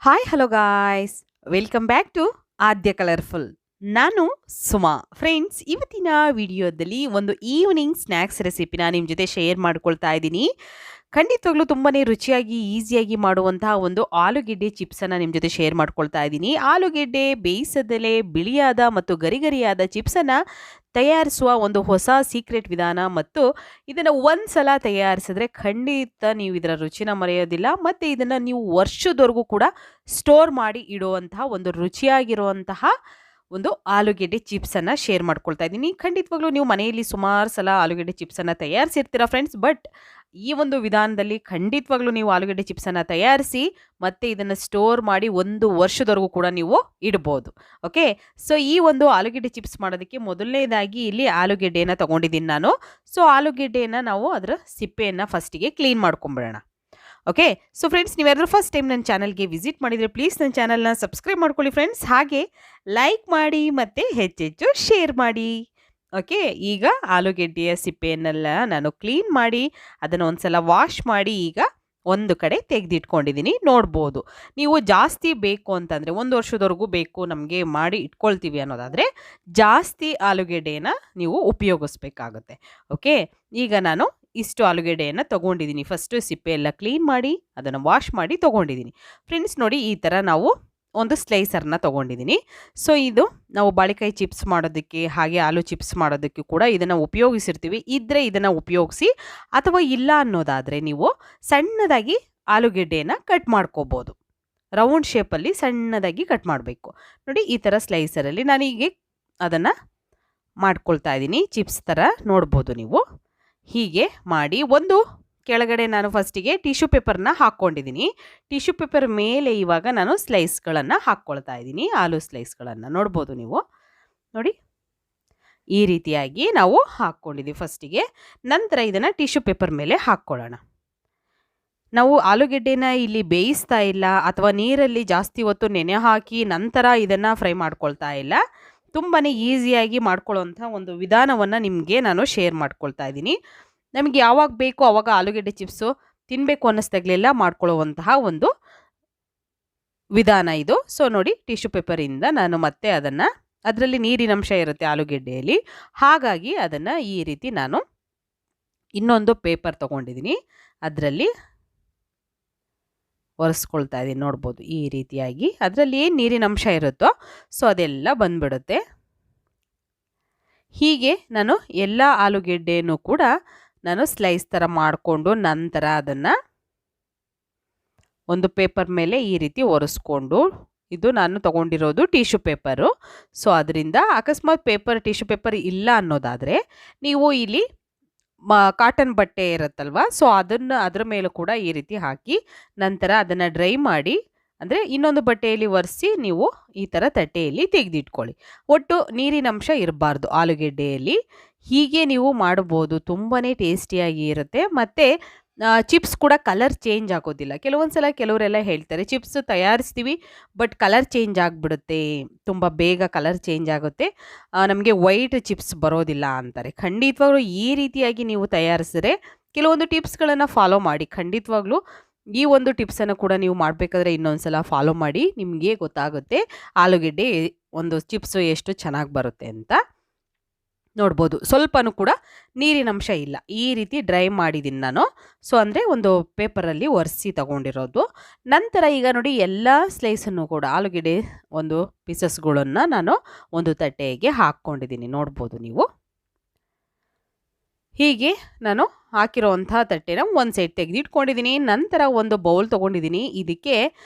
Hi hello guys, welcome back to Adya colourful. ನಾನು Suma. Friends, ಇವತ್ತಿನ ವಿಡಿಯೋದಲ್ಲಿ ಒಂದು ಈವ್ನಿಂಗ್ ಸ್ನ್ಯಾಕ್ಸ್ ರೆಸಿಪಿನ ನಿಮ್ಮ ಜೊತೆ ಶೇರ್ ಮಾಡ್ಕೊಳ್ತಾ ಇದ್ದೀನಿ. ಖಂಡಿತವಾಗ್ಲೂ ತುಂಬಾ ರುಚಿಯಾಗಿ ಈಸಿಯಾಗಿ ಮಾಡುವಂತಹ ಒಂದು ಆಲೂಗೆಡ್ಡೆ ಚಿಪ್ಸನ್ನು ನಿಮ್ಮ ಜೊತೆ ಶೇರ್ ಮಾಡ್ಕೊಳ್ತಾ ಇದ್ದೀನಿ. ಆಲೂಗೆಡ್ಡೆ ಬೇಯಿಸದಲೇ ಬಿಳಿಯಾದ ಮತ್ತು ಗರಿಗರಿಯಾದ ಚಿಪ್ಸನ್ನು ತಯಾರಿಸುವ ಒಂದು ಹೊಸ ಸೀಕ್ರೆಟ್ ವಿಧಾನ, ಮತ್ತು ಇದನ್ನು ಒಂದು ಸಲ ತಯಾರಿಸಿದ್ರೆ ಖಂಡಿತ ನೀವು ಇದರ ರುಚಿನ ಮರೆಯೋದಿಲ್ಲ. ಮತ್ತು ಇದನ್ನು ನೀವು ವರ್ಷದವರೆಗೂ ಕೂಡ ಸ್ಟೋರ್ ಮಾಡಿ ಇಡುವಂತಹ ಒಂದು ರುಚಿಯಾಗಿರುವಂತಹ ಒಂದು ಆಲೂಗೆಡ್ಡೆ ಚಿಪ್ಸನ್ನು ಶೇರ್ ಮಾಡ್ಕೊಳ್ತಾ ಇದ್ದೀನಿ. ಖಂಡಿತವಾಗ್ಲೂ ನೀವು ಮನೆಯಲ್ಲಿ ಸುಮಾರು ಸಲ ಆಲೂಗೆಡ್ಡೆ ಚಿಪ್ಸನ್ನು ತಯಾರಿಸಿರ್ತೀರ ಫ್ರೆಂಡ್ಸ್. ಬಟ್ ಈ ಒಂದು ವಿಧಾನದಲ್ಲಿ ಖಂಡಿತವಾಗ್ಲೂ ನೀವು ಆಲೂಗೆಡ್ಡೆ ಚಿಪ್ಸನ್ನು ತಯಾರಿಸಿ ಮತ್ತು ಇದನ್ನು ಸ್ಟೋರ್ ಮಾಡಿ ಒಂದು ವರ್ಷದವರೆಗೂ ಕೂಡ ನೀವು ಇಡ್ಬೋದು. ಓಕೆ, ಸೊ ಈ ಒಂದು ಆಲೂಗೆಡ್ಡೆ ಚಿಪ್ಸ್ ಮಾಡೋದಕ್ಕೆ ಮೊದಲನೇದಾಗಿ ಇಲ್ಲಿ ಆಲೂಗೆಡ್ಡೆಯನ್ನು ತೊಗೊಂಡಿದ್ದೀನಿ ನಾನು. ಸೊ ಆಲೂಗೆಡ್ಡೆಯನ್ನು ನಾವು ಅದರ ಸಿಪ್ಪೆಯನ್ನು ಫಸ್ಟಿಗೆ ಕ್ಲೀನ್ ಮಾಡ್ಕೊಂಬಿಡೋಣ. ಓಕೆ, ಸೊ ಫ್ರೆಂಡ್ಸ್, ನೀವ್ಯಾರಾದ್ರೂ ಫಸ್ಟ್ ಟೈಮ್ ನನ್ನ ಚಾನಲ್ಗೆ ವಿಸಿಟ್ ಮಾಡಿದರೆ ಪ್ಲೀಸ್ ನನ್ನ ಚಾನಲ್ನ ಸಬ್ಸ್ಕ್ರೈಬ್ ಮಾಡ್ಕೊಳ್ಳಿ ಫ್ರೆಂಡ್ಸ್. ಹಾಗೆ ಲೈಕ್ ಮಾಡಿ ಮತ್ತು ಹೆಚ್ಚೆಚ್ಚು ಶೇರ್ ಮಾಡಿ. ಓಕೆ, ಈಗ ಆಲೂಗೆಡ್ಡೆಯ ಸಿಪ್ಪೆಯನ್ನೆಲ್ಲ ನಾನು ಕ್ಲೀನ್ ಮಾಡಿ ಅದನ್ನು ಒಂದು ಸಲ ವಾಶ್ ಮಾಡಿ ಈಗ ಒಂದು ಕಡೆ ತೆಗೆದಿಟ್ಕೊಂಡಿದ್ದೀನಿ. ನೋಡ್ಬೋದು, ನೀವು ಜಾಸ್ತಿ ಬೇಕು ಅಂತಂದರೆ ಒಂದು ವರ್ಷದವರೆಗೂ ಬೇಕು ನಮಗೆ ಮಾಡಿ ಇಟ್ಕೊಳ್ತೀವಿ ಅನ್ನೋದಾದರೆ ಜಾಸ್ತಿ ಆಲೂಗೆಡ್ಡೆನ ನೀವು ಉಪಯೋಗಿಸ್ಬೇಕಾಗುತ್ತೆ. ಓಕೆ, ಈಗ ನಾನು ಇಷ್ಟು ಆಲೂಗೆಡ್ಡೆಯನ್ನು ತೊಗೊಂಡಿದ್ದೀನಿ. ಫಸ್ಟು ಸಿಪ್ಪೆ ಎಲ್ಲ ಕ್ಲೀನ್ ಮಾಡಿ ಅದನ್ನು ವಾಶ್ ಮಾಡಿ ತೊಗೊಂಡಿದ್ದೀನಿ. ಫ್ರೆಂಡ್ಸ್ ನೋಡಿ, ಈ ಥರ ನಾವು ಒಂದು ಸ್ಲೈಸರ್ನ ತೊಗೊಂಡಿದ್ದೀನಿ. ಸೊ ಇದು ನಾವು ಬಾಳೆಕಾಯಿ ಚಿಪ್ಸ್ ಮಾಡೋದಕ್ಕೆ ಹಾಗೆ ಆಲೂ ಚಿಪ್ಸ್ ಮಾಡೋದಕ್ಕೆ ಕೂಡ ಇದನ್ನು ಉಪಯೋಗಿಸಿರ್ತೀವಿ. ಇದ್ದರೆ ಇದನ್ನು ಉಪಯೋಗಿಸಿ, ಅಥವಾ ಇಲ್ಲ ಅನ್ನೋದಾದರೆ ನೀವು ಸಣ್ಣದಾಗಿ ಆಲೂಗೆಡ್ಡೆಯನ್ನು ಕಟ್ ಮಾಡ್ಕೋಬೋದು. ರೌಂಡ್ ಶೇಪಲ್ಲಿ ಸಣ್ಣದಾಗಿ ಕಟ್ ಮಾಡಬೇಕು. ನೋಡಿ, ಈ ಥರ ಸ್ಲೈಸರಲ್ಲಿ ನಾನೀಗ ಅದನ್ನು ಮಾಡ್ಕೊಳ್ತಾ ಇದ್ದೀನಿ. ಚಿಪ್ಸ್ ಥರ ನೋಡ್ಬೋದು ನೀವು. ಹೀಗೆ ಮಾಡಿ ಒಂದು ಕೆಳಗಡೆ ನಾನು ಫಸ್ಟಿಗೆ ಟಿಶ್ಯೂ ಪೇಪರ್ನ ಹಾಕ್ಕೊಂಡಿದ್ದೀನಿ. ಟಿಶ್ಯೂ ಪೇಪರ್ ಮೇಲೆ ಇವಾಗ ನಾನು ಸ್ಲೈಸ್ಗಳನ್ನು ಹಾಕ್ಕೊಳ್ತಾ ಇದ್ದೀನಿ. ಆಲೂ ಸ್ಲೈಸ್ಗಳನ್ನು ನೋಡ್ಬೋದು ನೀವು. ನೋಡಿ, ಈ ರೀತಿಯಾಗಿ ನಾವು ಹಾಕ್ಕೊಂಡಿದ್ದೀವಿ ಫಸ್ಟಿಗೆ. ನಂತರ ಇದನ್ನು ಟಿಶ್ಯೂ ಪೇಪರ್ ಮೇಲೆ ಹಾಕ್ಕೊಳ್ಳೋಣ. ನಾವು ಆಲೂಗೆಡ್ಡೆನ ಇಲ್ಲಿ ಬೇಯಿಸ್ತಾ ಇಲ್ಲ ಅಥವಾ ನೀರಲ್ಲಿ ಜಾಸ್ತಿ ಹೊತ್ತು ನೆನೆ ಹಾಕಿ ನಂತರ ಇದನ್ನು ಫ್ರೈ ಮಾಡ್ಕೊಳ್ತಾ ಇಲ್ಲ. ತುಂಬಾ ಈಸಿಯಾಗಿ ಮಾಡ್ಕೊಳ್ಳೋಂಥ ಒಂದು ವಿಧಾನವನ್ನು ನಿಮಗೆ ನಾನು ಶೇರ್ ಮಾಡ್ಕೊಳ್ತಾ ಇದ್ದೀನಿ. ನಮಗೆ ಯಾವಾಗ ಬೇಕೋ ಆವಾಗ ಆಲೂಗೆಡ್ಡೆ ಚಿಪ್ಸು ತಿನ್ನಬೇಕು ಅನ್ನಿಸ್ದಾಗಲೆಲ್ಲ ಮಾಡ್ಕೊಳ್ಳುವಂತಹ ಒಂದು ವಿಧಾನ ಇದು. ಸೊ ನೋಡಿ, ಟಿಶ್ಯೂ ಪೇಪರಿಂದ ನಾನು ಮತ್ತೆ ಅದರಲ್ಲಿ ನೀರಿನಂಶ ಇರುತ್ತೆ ಆಲೂಗೆಡ್ಡೆಯಲ್ಲಿ, ಹಾಗಾಗಿ ಅದನ್ನು ಈ ರೀತಿ ನಾನು ಇನ್ನೊಂದು ಪೇಪರ್ ತೊಗೊಂಡಿದ್ದೀನಿ, ಅದರಲ್ಲಿ ಒರೆಸ್ಕೊಳ್ತಾ ಇದ್ದೀನಿ. ನೋಡ್ಬೋದು, ಈ ರೀತಿಯಾಗಿ ಅದರಲ್ಲಿ ಏನು ನೀರಿನಂಶ ಇರುತ್ತೋ ಸೊ ಅದೆಲ್ಲ ಬಂದ್ಬಿಡುತ್ತೆ. ಹೀಗೆ ನಾನು ಎಲ್ಲ ಆಲೂಗೆಡ್ಡೆನೂ ಕೂಡ ನಾನು ಸ್ಲೈಸ್ ಥರ ಮಾಡಿಕೊಂಡು ನಂತರ ಅದನ್ನು ಒಂದು ಪೇಪರ್ ಮೇಲೆ ಈ ರೀತಿ ಒರೆಸ್ಕೊಂಡು, ಇದು ನಾನು ತೊಗೊಂಡಿರೋದು ಟಿಶ್ಯೂ ಪೇಪರು. ಸೊ ಅದರಿಂದ ಅಕಸ್ಮಾತ್ ಟಿಶ್ಯೂ ಪೇಪರ್ ಇಲ್ಲ ಅನ್ನೋದಾದರೆ ನೀವು ಇಲ್ಲಿ ಕಾಟನ್ ಬಟ್ಟೆ ಇರುತ್ತಲ್ವ, ಸೊ ಅದರ ಮೇಲೂ ಕೂಡ ಈ ರೀತಿ ಹಾಕಿ ನಂತರ ಅದನ್ನು ಡ್ರೈ ಮಾಡಿ, ಅಂದರೆ ಇನ್ನೊಂದು ಬಟ್ಟೆಯಲ್ಲಿ ಒರೆಸಿ ನೀವು ಈ ಥರ ತಟ್ಟೆಯಲ್ಲಿ ತೆಗೆದಿಟ್ಕೊಳ್ಳಿ. ಒಟ್ಟು ನೀರಿನಂಶ ಇರಬಾರ್ದು ಆಲೂಗೆಡ್ಡೆಯಲ್ಲಿ. ಹೀಗೆ ನೀವು ಮಾಡ್ಬೋದು, ತುಂಬಾ ಟೇಸ್ಟಿಯಾಗಿ ಇರುತ್ತೆ. ಮತ್ತು ಚಿಪ್ಸ್ ಕೂಡ ಕಲರ್ ಚೇಂಜ್ ಆಗೋದಿಲ್ಲ. ಕೆಲವೊಂದು ಸಲ ಕೆಲವರೆಲ್ಲ ಹೇಳ್ತಾರೆ ಚಿಪ್ಸ್ ತಯಾರಿಸ್ತೀವಿ ಬಟ್ ಕಲರ್ ಚೇಂಜ್ ಆಗಿಬಿಡುತ್ತೆ, ತುಂಬ ಬೇಗ ಕಲರ್ ಚೇಂಜ್ ಆಗುತ್ತೆ, ನಮಗೆ ವೈಟ್ ಚಿಪ್ಸ್ ಬರೋದಿಲ್ಲ ಅಂತಾರೆ. ಖಂಡಿತವಾಗ್ಲೂ ಈ ರೀತಿಯಾಗಿ ನೀವು ತಯಾರಿಸಿದ್ರೆ ಕೆಲವೊಂದು ಟಿಪ್ಸ್ಗಳನ್ನು ಫಾಲೋ ಮಾಡಿ. ಖಂಡಿತವಾಗ್ಲೂ ಈ ಒಂದು ಟಿಪ್ಸನ್ನು ಕೂಡ ನೀವು ಮಾಡಬೇಕಾದ್ರೆ ಇನ್ನೊಂದು ಸಲ ಫಾಲೋ ಮಾಡಿ, ನಿಮಗೆ ಗೊತ್ತಾಗುತ್ತೆ ಆಲೂಗೆಡ್ಡೆ ಒಂದು ಚಿಪ್ಸು ಎಷ್ಟು ಚೆನ್ನಾಗಿ ಬರುತ್ತೆ ಅಂತ. ನೋಡ್ಬೋದು, ಸ್ವಲ್ಪನೂ ಕೂಡ ನೀರಿನಂಶ ಇಲ್ಲ. ಈ ರೀತಿ ಡ್ರೈ ಮಾಡಿದ್ದೀನಿ ನಾನು. ಸೊ ಅಂದರೆ ಒಂದು ಪೇಪರಲ್ಲಿ ಒರೆಸಿ ತಗೊಂಡಿರೋದು. ನಂತರ ಈಗ ನೋಡಿ, ಎಲ್ಲ ಸ್ಲೈಸನ್ನು ಕೂಡ ಆಲೂಗೆಡ್ಡೆ ಒಂದು ಪೀಸಸ್ಗಳನ್ನು ನಾನು ಒಂದು ತಟ್ಟೆಗೆ ಹಾಕ್ಕೊಂಡಿದ್ದೀನಿ. ನೋಡ್ಬೋದು ನೀವು. ಹೀಗೆ ನಾನು ಹಾಕಿರೋವಂಥ ತಟ್ಟೆನ ಒಂದು ಸೈಡ್ ತೆಗೆದಿಟ್ಕೊಂಡಿದ್ದೀನಿ. ನಂತರ ಒಂದು ಬೌಲ್ ತೊಗೊಂಡಿದ್ದೀನಿ. ಇದಕ್ಕೆ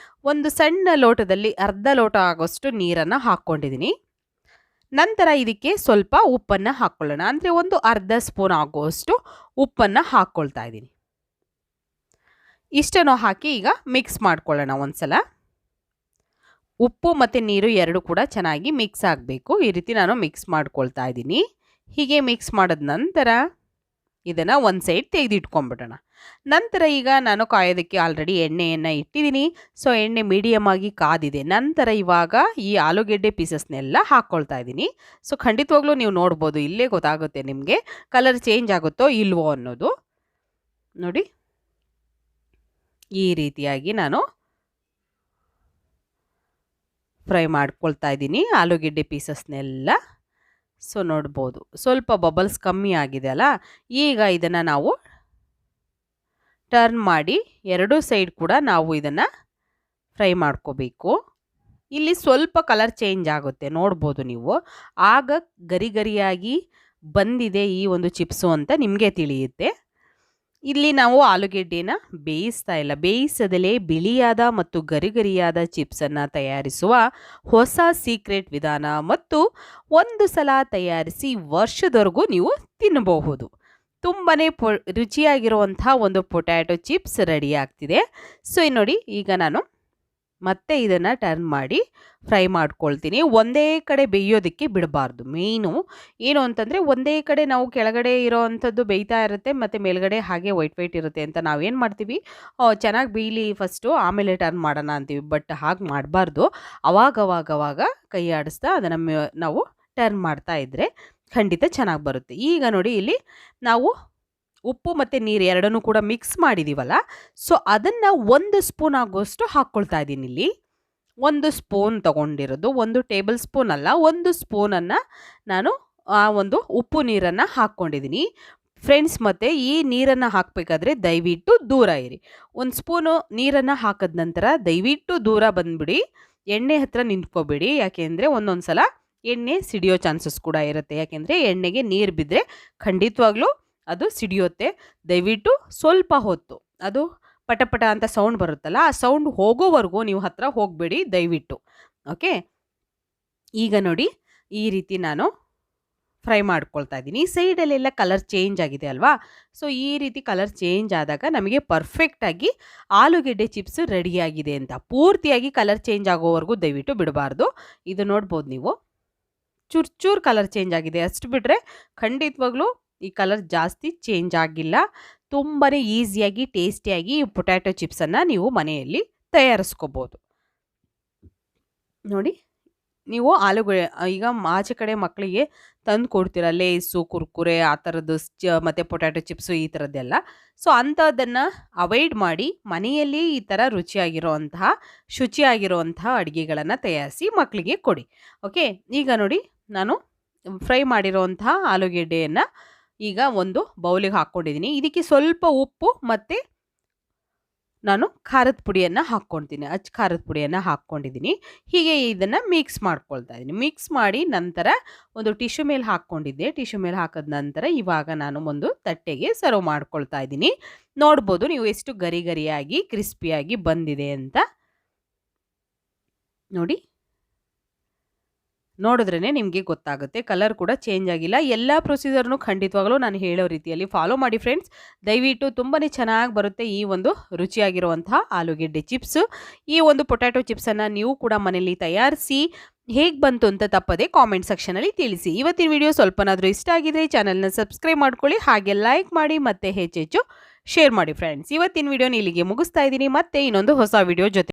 ಒಂದು ಸಣ್ಣ ಲೋಟದಲ್ಲಿ ಅರ್ಧ ಲೋಟ ಆಗೋಷ್ಟು ನೀರನ್ನು ಹಾಕ್ಕೊಂಡಿದ್ದೀನಿ. ನಂತರ ಇದಕ್ಕೆ ಸ್ವಲ್ಪ ಉಪ್ಪನ್ನು ಹಾಕ್ಕೊಳ್ಳೋಣ, ಅಂದರೆ ಒಂದು ಅರ್ಧ ಸ್ಪೂನ್ ಆಗುವಷ್ಟು ಉಪ್ಪನ್ನು ಹಾಕ್ಕೊಳ್ತಾ ಇದ್ದೀನಿ. ಇಷ್ಟನ್ನು ಹಾಕಿ ಈಗ ಮಿಕ್ಸ್ ಮಾಡ್ಕೊಳ್ಳೋಣ ಒಂದ್ಸಲ. ಉಪ್ಪು ಮತ್ತು ನೀರು ಎರಡು ಕೂಡ ಚೆನ್ನಾಗಿ ಮಿಕ್ಸ್ ಆಗಬೇಕು. ಈ ರೀತಿ ನಾನು ಮಿಕ್ಸ್ ಮಾಡ್ಕೊಳ್ತಾ ಇದ್ದೀನಿ. ಹೀಗೆ ಮಿಕ್ಸ್ ಮಾಡಿದ ನಂತರ ಇದನ್ನು ಒಂದು ಸೈಡ್ ತೆಗೆದಿಟ್ಕೊಂಡ್ಬಿಡೋಣ. ನಂತರ ಈಗ ನಾನು ಕಾಯೋದಕ್ಕೆ ಆಲ್ರೆಡಿ ಎಣ್ಣೆಯನ್ನು ಇಟ್ಟಿದ್ದೀನಿ. ಸೊ ಎಣ್ಣೆ ಮೀಡಿಯಮ್ ಆಗಿ ಕಾದಿದೆ. ನಂತರ ಇವಾಗ ಈ ಆಲೂಗೆಡ್ಡೆ ಪೀಸಸ್ನೆಲ್ಲ ಹಾಕ್ಕೊಳ್ತಾ ಇದ್ದೀನಿ. ಸೊ ಖಂಡಿತವಾಗ್ಲೂ ನೀವು ನೋಡ್ಬೋದು, ಇಲ್ಲೇ ಗೊತ್ತಾಗುತ್ತೆ ನಿಮಗೆ ಕಲರ್ ಚೇಂಜ್ ಆಗುತ್ತೋ ಇಲ್ವೋ ಅನ್ನೋದು. ನೋಡಿ, ಈ ರೀತಿಯಾಗಿ ನಾನು ಫ್ರೈ ಮಾಡ್ಕೊಳ್ತಾ ಇದ್ದೀನಿ ಆಲೂಗೆಡ್ಡೆ ಪೀಸಸ್ನೆಲ್ಲ. ಸೊ ನೋಡ್ಬೋದು ಸ್ವಲ್ಪ ಬಬಲ್ಸ್ ಕಮ್ಮಿ ಆಗಿದೆ ಅಲ್ಲ. ಈಗ ಇದನ್ನು ನಾವು ಟರ್ನ್ ಮಾಡಿ ಎರಡೂ ಸೈಡ್ ಕೂಡ ನಾವು ಇದನ್ನು ಫ್ರೈ ಮಾಡ್ಕೋಬೇಕು. ಇಲ್ಲಿ ಸ್ವಲ್ಪ ಕಲರ್ ಚೇಂಜ್ ಆಗುತ್ತೆ ನೋಡ್ಬೋದು ನೀವು. ಆಗ ಗರಿ ಗರಿಯಾಗಿ ಬಂದಿದೆ ಈ ಒಂದು ಚಿಪ್ಸು ಅಂತ ನಿಮಗೆ ತಿಳಿಯುತ್ತೆ. ಇಲ್ಲಿ ನಾವು ಆಲೂಗೆಡ್ಡೆನ ಬೇಯಿಸ್ತಾ ಇಲ್ಲ, ಬೇಯಿಸದಲೇ ಬಿಳಿಯಾದ ಮತ್ತು ಗರಿಗರಿಯಾದ ಚಿಪ್ಸನ್ನು ತಯಾರಿಸುವ ಹೊಸ ಸೀಕ್ರೆಟ್ ವಿಧಾನ ಮತ್ತು ಒಂದು ಸಲ ತಯಾರಿಸಿ ವರ್ಷದವರೆಗೂ ನೀವು ತಿನ್ನಬಹುದು. ತುಂಬಾ ರುಚಿಯಾಗಿರುವಂಥ ಒಂದು ಪೊಟ್ಯಾಟೊ ಚಿಪ್ಸ್ ರೆಡಿ ಆಗ್ತಿದೆ. ಸೊ ನೋಡಿ ಈಗ ನಾನು ಮತ್ತೆ ಇದನ್ನು ಟರ್ನ್ ಮಾಡಿ ಫ್ರೈ ಮಾಡ್ಕೊಳ್ತೀನಿ. ಒಂದೇ ಕಡೆ ಬೇಯೋದಕ್ಕೆ ಬಿಡಬಾರ್ದು. ಮೇಯ್ನು ಏನು ಅಂತಂದರೆ ಒಂದೇ ಕಡೆ ನಾವು ಕೆಳಗಡೆ ಇರೋ ಅಂಥದ್ದು ಬೇಯ್ತಾ ಇರುತ್ತೆ ಮತ್ತು ಮೇಲ್ಗಡೆ ಹಾಗೆ ವೈಟ್ ಇರುತ್ತೆ ಅಂತ ನಾವೇನು ಮಾಡ್ತೀವಿ, ಚೆನ್ನಾಗಿ ಬೇಯಲಿ ಫಸ್ಟು ಆಮೇಲೆ ಟರ್ನ್ ಮಾಡೋಣ ಅಂತೀವಿ. ಬಟ್ ಹಾಗೆ ಮಾಡಬಾರ್ದು. ಅವಾಗವಾಗ ಕೈ ಆಡಿಸ್ತಾ ಅದನ್ನು ನಾವು ಟರ್ನ್ ಮಾಡ್ತಾ ಇದ್ದರೆ ಖಂಡಿತ ಚೆನ್ನಾಗಿ ಬರುತ್ತೆ. ಈಗ ನೋಡಿ ಇಲ್ಲಿ ನಾವು ಉಪ್ಪು ಮತ್ತು ನೀರು ಎರಡನ್ನೂ ಕೂಡ ಮಿಕ್ಸ್ ಮಾಡಿದ್ದೀವಲ್ಲ, ಸೊ ಅದನ್ನು 1 ಸ್ಪೂನ್ ಆಗುವಷ್ಟು ಹಾಕ್ಕೊಳ್ತಾ ಇದ್ದೀನಿ. ಇಲ್ಲಿ 1 ಸ್ಪೂನ್ ತೊಗೊಂಡಿರೋದು, 1 ಟೇಬಲ್ ಸ್ಪೂನ್ ಅಲ್ಲ, 1 ಸ್ಪೂನನ್ನು ನಾನು ಆ ಒಂದು ಉಪ್ಪು ನೀರನ್ನು ಹಾಕ್ಕೊಂಡಿದ್ದೀನಿ ಫ್ರೆಂಡ್ಸ್. ಮತ್ತು ಈ ನೀರನ್ನು ಹಾಕಬೇಕಾದ್ರೆ ದಯವಿಟ್ಟು ದೂರ ಇರಿ. 1 ಸ್ಪೂನು ನೀರನ್ನು ಹಾಕಿದ ನಂತರ ದಯವಿಟ್ಟು ದೂರ ಬಂದುಬಿಡಿ, ಎಣ್ಣೆ ಹತ್ರ ನಿಂತ್ಕೋಬೇಡಿ. ಯಾಕೆಂದರೆ ಒಂದೊಂದು ಸಲ ಎಣ್ಣೆ ಸಿಡಿಯೋ ಚಾನ್ಸಸ್ ಕೂಡ ಇರುತ್ತೆ. ಯಾಕೆಂದರೆ ಎಣ್ಣೆಗೆ ನೀರು ಬಿದ್ದರೆ ಖಂಡಿತವಾಗ್ಲೂ ಅದು ಸಿಡಿಯುತ್ತೆ. ದಯವಿಟ್ಟು ಸ್ವಲ್ಪ ಹೊತ್ತು ಅದು ಪಟಪಟ ಅಂತ ಸೌಂಡ್ ಬರುತ್ತಲ್ಲ, ಆ ಸೌಂಡ್ ಹೋಗೋವರೆಗೂ ನೀವು ಹತ್ರ ಹೋಗಬೇಡಿ ದಯವಿಟ್ಟು. ಓಕೆ, ಈಗ ನೋಡಿ ಈ ರೀತಿ ನಾನು ಫ್ರೈ ಮಾಡ್ಕೊಳ್ತಾ ಇದ್ದೀನಿ. ಸೈಡಲ್ಲೆಲ್ಲ ಕಲರ್ ಚೇಂಜ್ ಆಗಿದೆ ಅಲ್ವಾ. ಸೊ ಈ ರೀತಿ ಕಲರ್ ಚೇಂಜ್ ಆದಾಗ ನಮಗೆ ಪರ್ಫೆಕ್ಟಾಗಿ ಆಲೂಗೆಡ್ಡೆ ಚಿಪ್ಸ್ ರೆಡಿಯಾಗಿದೆ ಅಂತ. ಪೂರ್ತಿಯಾಗಿ ಕಲರ್ ಚೇಂಜ್ ಆಗೋವರೆಗೂ ದಯವಿಟ್ಟು ಬಿಡಬಾರ್ದು. ಇದು ನೋಡ್ಬೋದು ನೀವು, ಚೂರು ಕಲರ್ ಚೇಂಜ್ ಆಗಿದೆ, ಅಷ್ಟು ಬಿಟ್ಟರೆ ಖಂಡಿತವಾಗ್ಲೂ ಈ ಕಲರ್ ಜಾಸ್ತಿ ಚೇಂಜ್ ಆಗಿಲ್ಲ. ತುಂಬಾ ಈಸಿಯಾಗಿ ಟೇಸ್ಟಿಯಾಗಿ ಈ ಪೊಟ್ಯಾಟೊ ಚಿಪ್ಸನ್ನು ನೀವು ಮನೆಯಲ್ಲಿ ತಯಾರಿಸ್ಕೋಬೋದು. ನೋಡಿ ನೀವು ಈಗ ಆಚೆ ಕಡೆ ಮಕ್ಕಳಿಗೆ ತಂದು ಕೊಡ್ತೀರ ಲೇಸು, ಕುರ್ಕುರೆ ಆ ಥರದ್ದು ಮತ್ತು ಪೊಟ್ಯಾಟೊ ಚಿಪ್ಸು ಈ ಥರದ್ದೆಲ್ಲ. ಸೊ ಅಂಥದ್ದನ್ನು ಅವಾಯ್ಡ್ ಮಾಡಿ ಮನೆಯಲ್ಲಿ ಈ ಥರ ಶುಚಿಯಾಗಿರುವಂತಹ ಅಡುಗೆಗಳನ್ನು ತಯಾರಿಸಿ ಮಕ್ಕಳಿಗೆ ಕೊಡಿ. ಓಕೆ, ಈಗ ನೋಡಿ ನಾನು ಫ್ರೈ ಮಾಡಿರೋವಂತಹ ಆಲೂಗೆಡ್ಡೆಯನ್ನು ಈಗ ಒಂದು ಬೌಲಿಗೆ ಹಾಕ್ಕೊಂಡಿದ್ದೀನಿ. ಇದಕ್ಕೆ ಸ್ವಲ್ಪ ಉಪ್ಪು ಮತ್ತು ನಾನು ಖಾರದ ಪುಡಿಯನ್ನು ಹಾಕ್ಕೊಳ್ತೀನಿ, ಖಾರದ ಪುಡಿಯನ್ನು ಹಾಕ್ಕೊಂಡಿದ್ದೀನಿ. ಹೀಗೆ ಇದನ್ನು ಮಿಕ್ಸ್ ಮಾಡ್ಕೊಳ್ತಾ ಇದ್ದೀನಿ. ಮಿಕ್ಸ್ ಮಾಡಿ ನಂತರ ಒಂದು ಟಿಶ್ಯೂ ಮೇಲೆ ಹಾಕ್ಕೊಂಡಿದ್ದೆ. ಟಿಶ್ಯೂ ಮೇಲೆ ಹಾಕಿದ ನಂತರ ಇವಾಗ ನಾನು ಒಂದು ತಟ್ಟೆಗೆ ಸರ್ವ್ ಮಾಡ್ಕೊಳ್ತಾ ಇದ್ದೀನಿ. ನೋಡ್ಬೋದು ನೀವು ಎಷ್ಟು ಗರಿ ಗರಿಯಾಗಿ ಕ್ರಿಸ್ಪಿಯಾಗಿ ಬಂದಿದೆ ಅಂತ. ನೋಡಿದ್ರೇ ನಿಮಗೆ ಗೊತ್ತಾಗುತ್ತೆ. ಕಲರ್ ಕೂಡ ಚೇಂಜ್ ಆಗಿಲ್ಲ. ಎಲ್ಲ ಪ್ರೊಸೀಜರ್ನು ಖಂಡಿತವಾಗಲೂ ನಾನು ಹೇಳೋ ರೀತಿಯಲ್ಲಿ ಫಾಲೋ ಮಾಡಿ ಫ್ರೆಂಡ್ಸ್. ದಯವಿಟ್ಟು ತುಂಬಾ ಚೆನ್ನಾಗಿ ಬರುತ್ತೆ ಈ ಒಂದು ರುಚಿಯಾಗಿರುವಂತಹ ಆಲೂಗೆಡ್ಡೆ ಚಿಪ್ಸು. ಈ ಒಂದು ಪೊಟ್ಯಾಟೊ ಚಿಪ್ಸನ್ನು ನೀವು ಕೂಡ ಮನೆಯಲ್ಲಿ ತಯಾರಿಸಿ ಹೇಗೆ ಬಂತು ಅಂತ ತಪ್ಪದೆ ಕಾಮೆಂಟ್ ಸೆಕ್ಷನಲ್ಲಿ ತಿಳಿಸಿ. ಇವತ್ತಿನ ವಿಡಿಯೋ ಸ್ವಲ್ಪನಾದರೂ ಇಷ್ಟ ಆಗಿದ್ರೆ ಚಾನಲ್ನ ಸಬ್ಸ್ಕ್ರೈಬ್ ಮಾಡ್ಕೊಳ್ಳಿ, ಹಾಗೆ ಲೈಕ್ ಮಾಡಿ ಮತ್ತು ಹೆಚ್ಚೆಚ್ಚು ಶೇರ್ ಮಾಡಿ ಫ್ರೆಂಡ್ಸ್. ಇವತ್ತಿನ ವಿಡಿಯೋನ ಇಲ್ಲಿಗೆ ಮುಗಿಸ್ತಾ ಇದ್ದೀನಿ. ಮತ್ತೆ ಇನ್ನೊಂದು ಹೊಸ ವಿಡಿಯೋ ಜೊತೆ